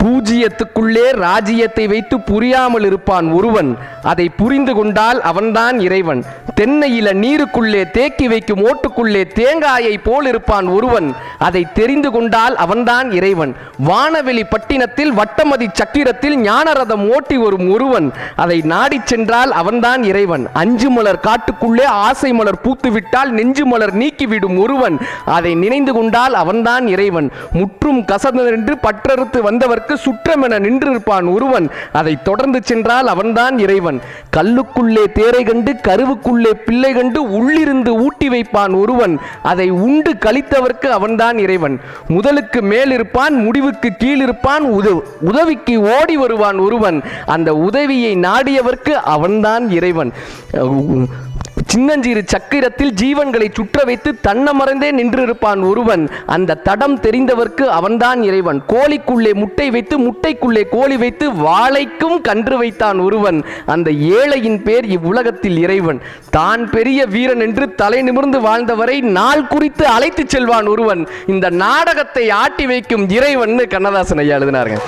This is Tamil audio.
பூஜ்ஜியத்துக்குள்ளே ராஜ்யத்தை வைத்து புரியாமல் இருப்பான் ஒருவன், அதை புரிந்து கொண்டால் அவன்தான் இறைவன். தென்னையில நீருக்குள்ளே தேக்கி வைக்கும் ஓட்டுக்குள்ளே தேங்காயை போல் இருப்பான் ஒருவன், அதை தெரிந்து கொண்டால் அவன்தான் இறைவன். வானவெளி பட்டினத்தில் வட்டமதி சக்கிரத்தில் ஞானரதம் ஓட்டி வரும் ஒருவன், அதை நாடி சென்றால் அவன்தான் இறைவன். அஞ்சு மலர் காட்டுக்குள்ளே ஆசை மலர் பூத்துவிட்டால் நெஞ்சு மலர் நீக்கிவிடும் ஒருவன், அதை நினைந்து கொண்டால் அவன்தான் இறைவன். முற்றும் கசந்து பற்றறுத்து வந்தவர்க்கு சுற்றமென நின்றிருப்பான் ஒருவன், அதை தொடர்ந்து சென்றால் அவன்தான் இறைவன். கல்லுக்குள்ளே தேரை கண்டு கருவுக்குள்ளே பிள்ளை கண்டு உள்ளிருந்து ஊட்டி வைப்பான் ஒருவன், அதை உண்டு கழித்தவர்க்கு அவன்தான் இறைவன். முதலுக்கு மேல் இருப்பான், முடிவுக்கு கீழ் இருப்பான், உதவிக்கு ஓடி வருவான் ஒருவன், அந்த உதவியை நாடியவர்க்கு அவன்தான் இறைவன். சின்னஞ்சிறு சக்கிரத்தில் ஜீவன்களை சுற்ற வைத்து தன்னமறந்தே நின்றிருப்பான் ஒருவன், அந்த தடம் தெரிந்தவர்க்கு அவன்தான் இறைவன். கோழிக்குள்ளே முட்டை வைத்து முட்டைக்குள்ளே கோழி வைத்து வாழைக்கும் கன்று வைத்தான் ஒருவன், அந்த ஏழையின் பேர் இவ்வுலகத்தில் இறைவன். தான் பெரிய வீரன் என்று தலை நிமிர்ந்து வாழ்ந்தவரை நாள் குறித்து அழைத்து செல்வான் ஒருவன், இந்த நாடகத்தை ஆட்டி வைக்கும் இறைவன் கண்ணதாசன் ஐயா எழுதினாருங்க.